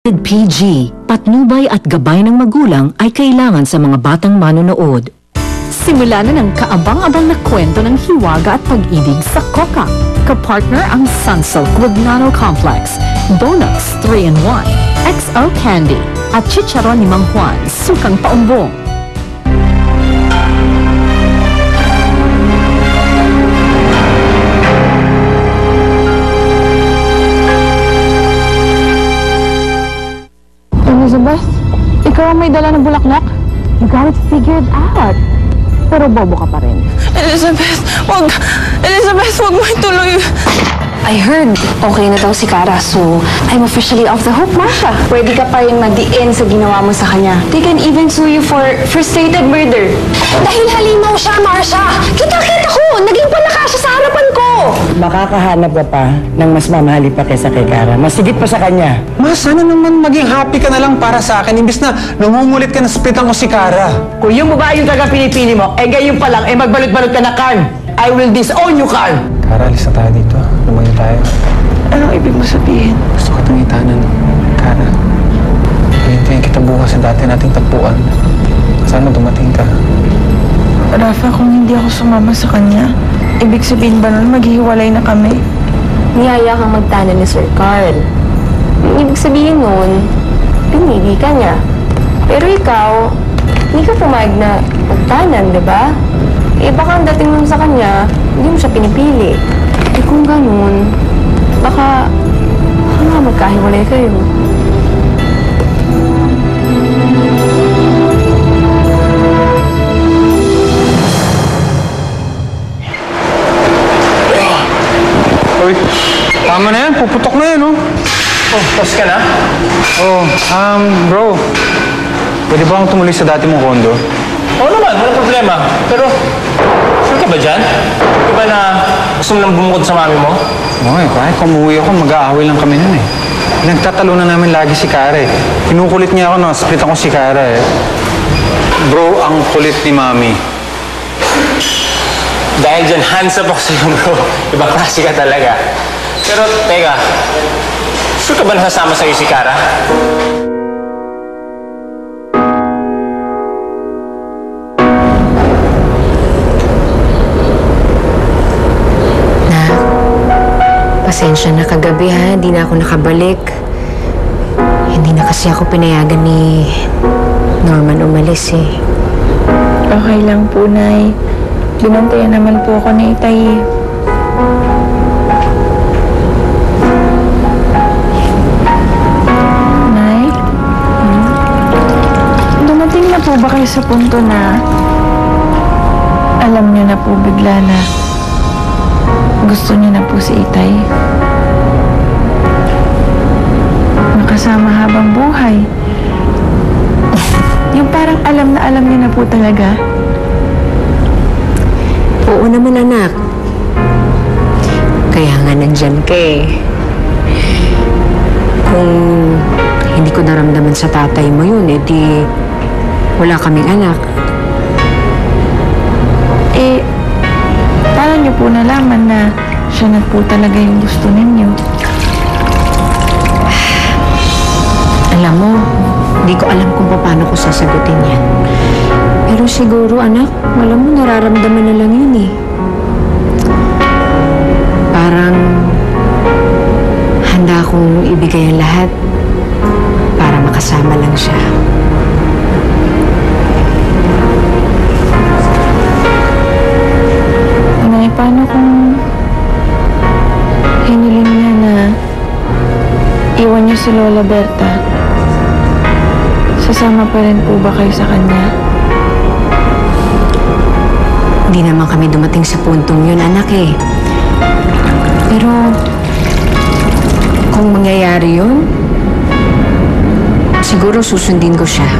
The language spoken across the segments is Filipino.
PG, patnubay at gabay ng magulang ay kailangan sa mga batang manonood. Simula na ng kaabang-abang na kwento ng hiwaga at pag-ibig sa Coca. Kapartner ang Sunsilk with Nano Complex, Donuts 3-in-1, XO Candy, at Chicharon ni Mang Juan, sukang paumbong. Elizabeth, ikaw ang may dala ng bulaklak? You got it figured out. Pero bobo ka pa rin. Elizabeth, wag! Elizabeth, wag mo ituloy! I heard okay na daw si Kara, so I'm officially off the hook, Marsha. Pwede ka pa rin madiin sa ginawa mo sa kanya. They can even sue you for frustrated murder. Dahil halimaw siya, Marsha! Kita-kita ko! Naging palaka siya sa harapan ko! Makakahanap ka pa ng mas mamahali pa kaysa kay Kara. Masigit pa sa kanya. Ma, sana naman maging happy ka na lang para sa akin imbis na nangungulit ka na sapitan ko si Kara. Kung yung babae yung talagang pinipili mo, gayon pa lang, magbalot-balot ka na, Carl. I will disown you, Carl! Kara, alis na tayo dito. Lumayo tayo. Anong ibig mo sabihin? Gusto kitang itanan, Kara. Hintayin kita bukas sa dati nating tagpuan. Sana dumating ka. Rafa, kung hindi ako sumama sa kanya, ibig sabihin ba nun maghihiwalay na kami? Niyaya kang magtanan ni Sir Carl. Ibig sabihin nun, pinili ka niya. Pero ikaw, hindi ka pumayag na magtanan, di ba? Baka ang dating mo sa kanya, hindi mo siya pinipili. Kung ganun, baka magkahiwalay kayo. Uy, tama na yan. Puputok na yan, oh. Oh, tapos ka na? Oh, bro. Pwede ba akong tumuloy sa dati mong kondo? Oo naman, walang problema. Pero, sure ka ba dyan? Di ba na gusto mo nang bumukod sa mami mo? Okay, kahit kung umuwi ako, mag-aaway lang kami nun eh. Nagtatalunan namin lagi si Kara eh. Kinukulit niya ako, no? Split ako si Kara eh. Bro, ang kulit ni Mami. Dahil dyan, hands up ako sa'yo, bro. Ibang klase ka talaga. Pero, teka. Sure ka ba nasasama sa'yo si Kara? Pasensya na kagabi ha, hindi na ako nakabalik. Hindi na kasi ako pinayagan ni Norman umalis eh. Okay lang po, Nay. Binantayan naman po ako ni Itay. Nay? Dumating na po ba kayo sa punto na alam niyo na po bigla na gusto niyo na po si Itay? Makasama habang buhay. Yung parang alam niyo na po talaga. Oo naman anak. Kaya nga nandyan ka eh. Kung hindi ko naramdaman sa tatay mo yun, edi wala kaming anak. Paano niyo po nalaman na siya na po talaga yung gusto ninyo? Alam mo, hindi ko alam kung paano ko sasagutin yan. Pero siguro, anak, alam mo, nararamdaman na lang yun eh. Parang handa akong ibigay ang lahat para makasama lang siya. Nay, paano kung hiniling niya na iwan niyo si Lola Berta? Sasama pa rin po ba kayo sa kanya? Hindi naman kami dumating sa puntong yun, anak eh. Pero, kung mangyayari yun, siguro susundin ko siya.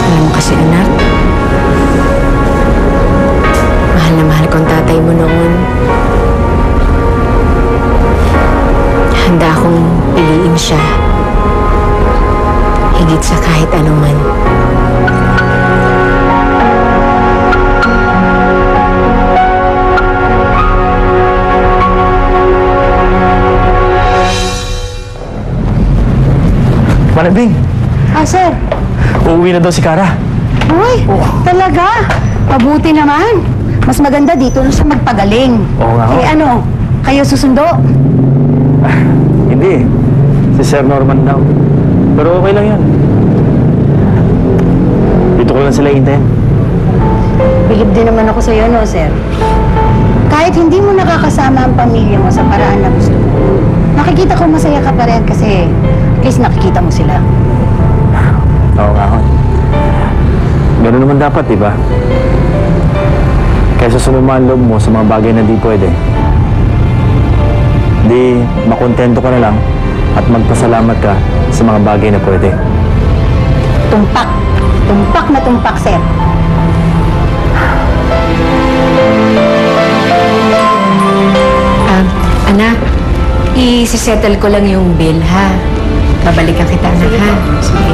Alam mo kasi, anak, mahal na mahal ko ang tatay mo noon. Handa akong piliin siya. Higit sa kahit anuman. Pare Bing, Sir. uuwi na daw si Kara. Uy, talaga? Mabuti naman. Mas maganda dito na siya magpagaling. Oo nga ho. Ano, kayo susundo? Hindi. Si Sir Norman daw. Pero okay lang yan. Dito ko lang sila hintayin. Bilib din naman ako sa'yo, no, sir? Kahit hindi mo nakakasama ang pamilya mo sa paraan na gusto mo, nakikita ko masaya ka pa rin kasi at least nakikita mo sila. Oo nga ho. Ganun naman dapat, di ba? Kaysa sumama ang loob mo sa mga bagay na di pwede. Di makontento ka na lang at magpasalamat ka sa mga bagay na pwede. Tumpak. Tumpak na tumpak, sir. Anak, i-settle ko lang yung bill, ha? Babalikan kita, anak, ha? Sige.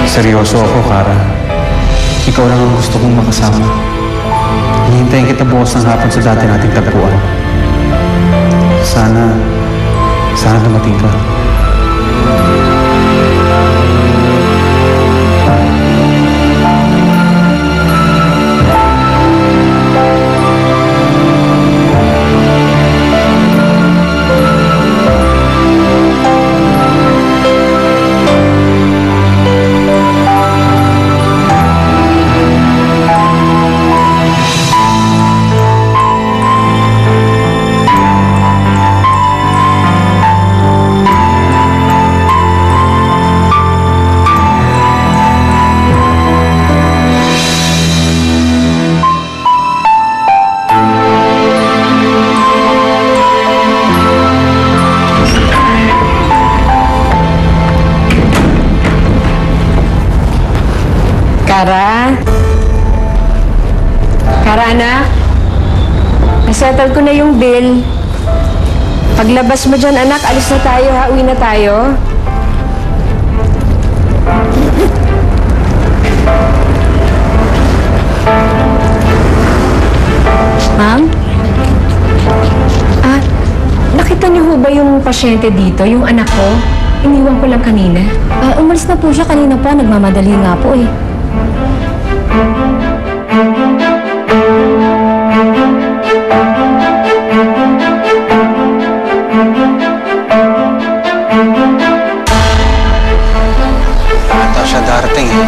Seryoso ako, Kara. Ikaw lang ang gusto kong makasama. Hihintayin kita bukas ng hapon sa dati nating tagpuan. Sana dumating ka. Kara, anak. Nasettle ko na yung bill. Paglabas mo dyan, anak, alis na tayo, ha? Uwi na tayo. Ma'am? Nakita niyo ho ba yung pasyente dito, yung anak ko? Iniwan ko lang kanina. Umalis na po siya kanina po. Nagmamadali nga po eh. Ata siya darating eh.